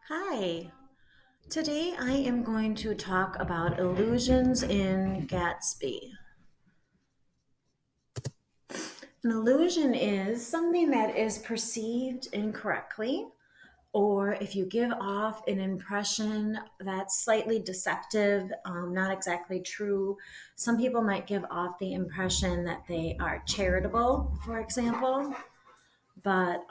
Hi. Today I am going to talk about illusions in Gatsby. An illusion is something that is perceived incorrectly, or if you give off an impression that's slightly deceptive, not exactly true. Some people might give off the impression that they are charitable, for example, but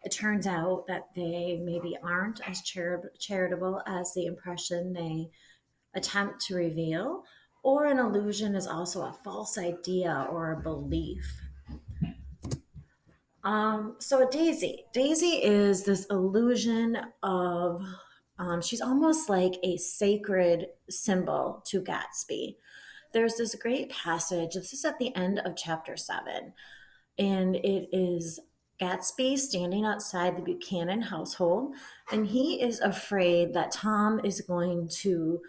it turns out that they maybe aren't as charitable as the impression they attempt to reveal, or an illusion is also a false idea or a belief. So Daisy is this illusion of, she's almost like a sacred symbol to Gatsby. There's this great passage, this is at the end of chapter 7, and it is Gatsby standing outside the Buchanan household, and he is afraid that Tom is going to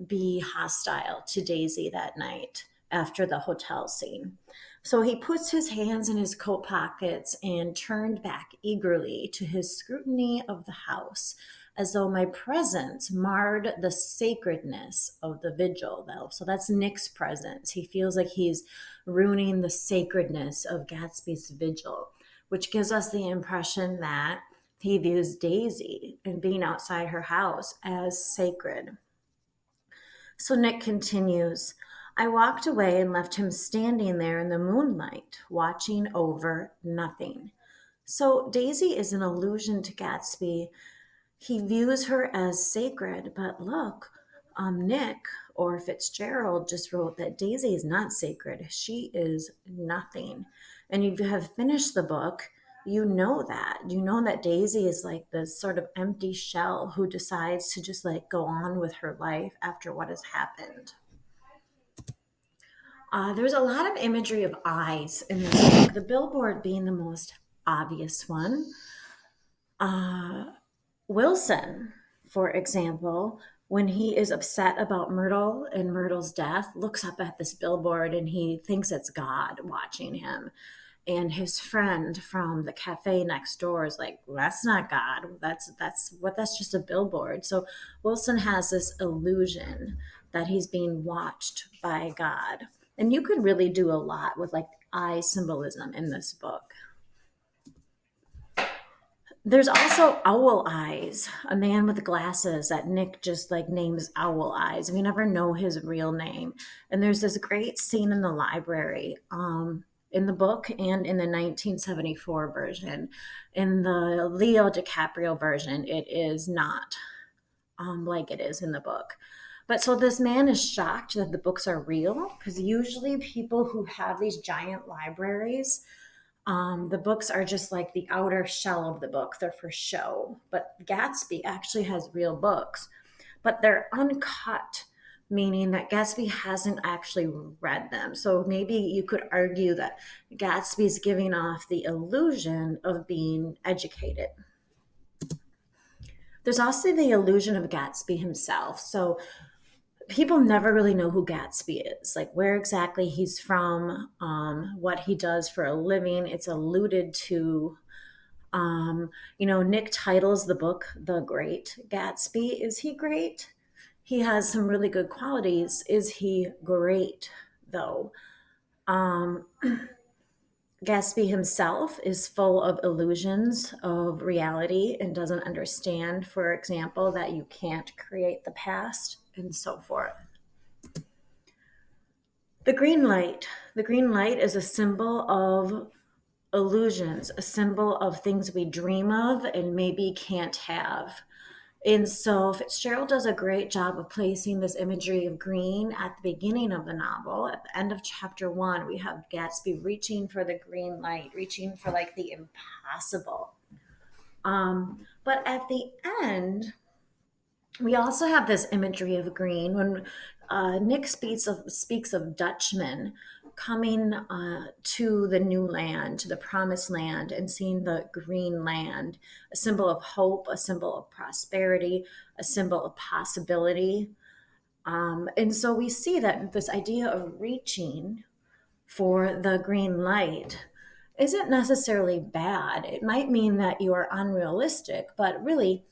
be hostile to Daisy that night after the hotel scene. So he puts his hands in his coat pockets and turned back eagerly to his scrutiny of the house, as though my presence marred the sacredness of the vigil, though. So that's Nick's presence. He feels like he's ruining the sacredness of Gatsby's vigil, which gives us the impression that he views Daisy and being outside her house as sacred. So Nick continues, I walked away and left him standing there in the moonlight, watching over nothing. So Daisy is an allusion to Gatsby. He views her as sacred, but look, Nick or Fitzgerald just wrote that Daisy is not sacred. She is nothing. And if you have finished the book, you know that. You know that Daisy is like this sort of empty shell who decides to just like go on with her life after what has happened. There's a lot of imagery of eyes in this book, the billboard being the most obvious one. Wilson, for example, when he is upset about Myrtle and Myrtle's death, looks up at this billboard and he thinks it's God watching him. And his friend from the cafe next door is like, well, that's not God. That's just a billboard. So Wilson has this illusion that he's being watched by God. And you could really do a lot with like eye symbolism in this book. There's also Owl Eyes, a man with glasses that Nick just like names Owl Eyes. We never know his real name. And there's this great scene in the library, in the book and in the 1974 version. In the Leo DiCaprio version, it is not like it is in the book. But so this man is shocked that the books are real because usually people who have these giant libraries, the books are just like the outer shell of the book. They're for show. But Gatsby actually has real books, but they're uncut, meaning that Gatsby hasn't actually read them. So maybe you could argue that Gatsby's giving off the illusion of being educated. There's also the illusion of Gatsby himself. So people never really know who Gatsby is, like where exactly he's from, what he does for a living. It's alluded to. Nick titles the book The Great Gatsby. Is he great? He has some really good qualities. Is he great, though? Um, Gatsby himself is full of illusions of reality and doesn't understand, for example, that you can't create the past and so forth. The green light. The green light is a symbol of illusions, a symbol of things we dream of and maybe can't have. And so Fitzgerald does a great job of placing this imagery of green at the beginning of the novel. At the end of chapter 1, we have Gatsby reaching for the green light, reaching for like the impossible. But at the end, we also have this imagery of green when Nick speaks of Dutchmen coming to the new land, to the promised land, and seeing the green land, a symbol of hope, a symbol of prosperity, a symbol of possibility. And so we see that this idea of reaching for the green light isn't necessarily bad. It might mean that you are unrealistic, but really,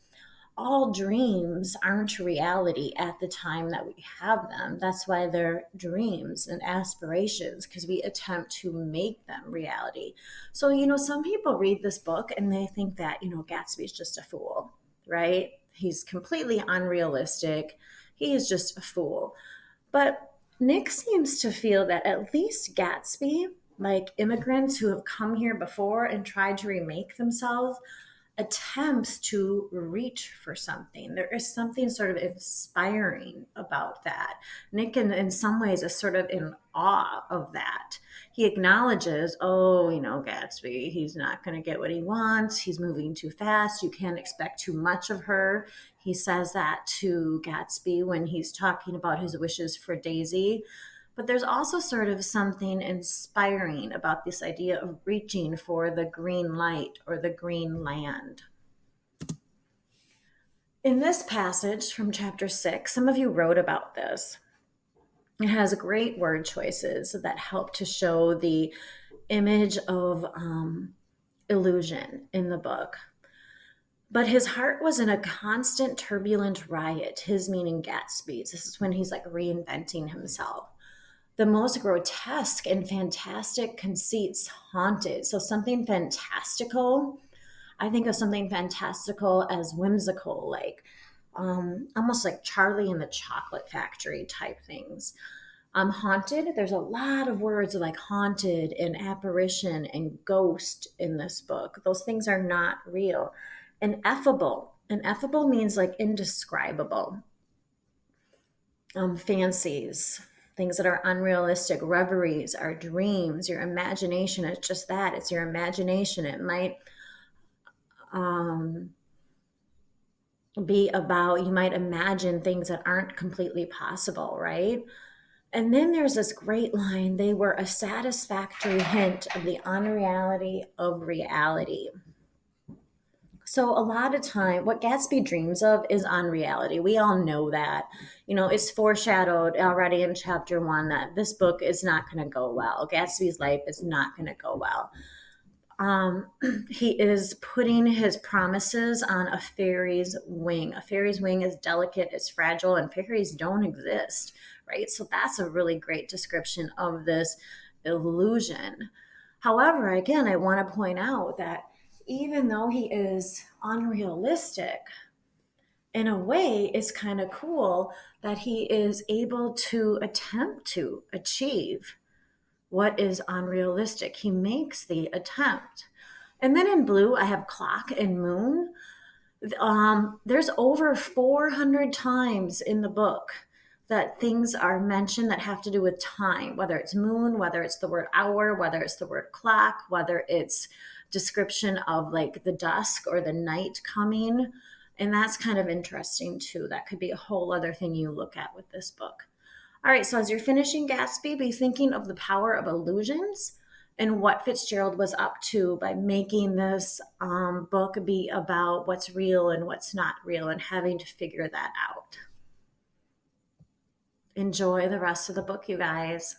all dreams aren't reality at the time that we have them. That's why they're dreams and aspirations, because we attempt to make them reality. So, some people read this book and they think that, Gatsby's just a fool, right? He's completely unrealistic. He is just a fool. But Nick seems to feel that at least Gatsby, like immigrants who have come here before and tried to remake themselves, attempts to reach for something. There is something sort of inspiring about that. Nick, in some ways, is sort of in awe of that. He acknowledges, oh, Gatsby, he's not going to get what he wants. He's moving too fast. You can't expect too much of her. He says that to Gatsby when he's talking about his wishes for Daisy. But there's also sort of something inspiring about this idea of reaching for the green light or the green land. In this passage from chapter 6, some of you wrote about this. It has great word choices that help to show the image of illusion in the book. But his heart was in a constant turbulent riot, his meaning Gatsby's. This is when he's like reinventing himself. The most grotesque and fantastic conceits haunted. So something fantastical, I think of something fantastical as whimsical, like almost like Charlie and the Chocolate Factory type things. Haunted, there's a lot of words like haunted and apparition and ghost in this book. Those things are not real. Ineffable. Ineffable means like indescribable. Fancies, things that are unrealistic, reveries, our dreams, your imagination. It's just that. It's your imagination. It might be about, you might imagine things that aren't completely possible, right? And then there's this great line, they were a satisfactory hint of the unreality of reality. So a lot of time, what Gatsby dreams of is unreality. We all know that. It's foreshadowed already in chapter 1 that this book is not going to go well. Gatsby's life is not going to go well. He is putting his promises on a fairy's wing. A fairy's wing is delicate, it's fragile, and fairies don't exist, right? So that's a really great description of this illusion. However, again, I want to point out that even though he is unrealistic, in a way, it's kind of cool that he is able to attempt to achieve what is unrealistic. He makes the attempt. And then in blue, I have clock and moon. There's over 400 times in the book that things are mentioned that have to do with time, whether it's moon, whether it's the word hour, whether it's the word clock, whether it's description of like the dusk or the night coming. And that's kind of interesting too. That could be a whole other thing you look at with this book. All right, so as you're finishing Gatsby, be thinking of the power of illusions and what Fitzgerald was up to by making this book be about what's real and what's not real and having to figure that out. Enjoy the rest of the book, you guys.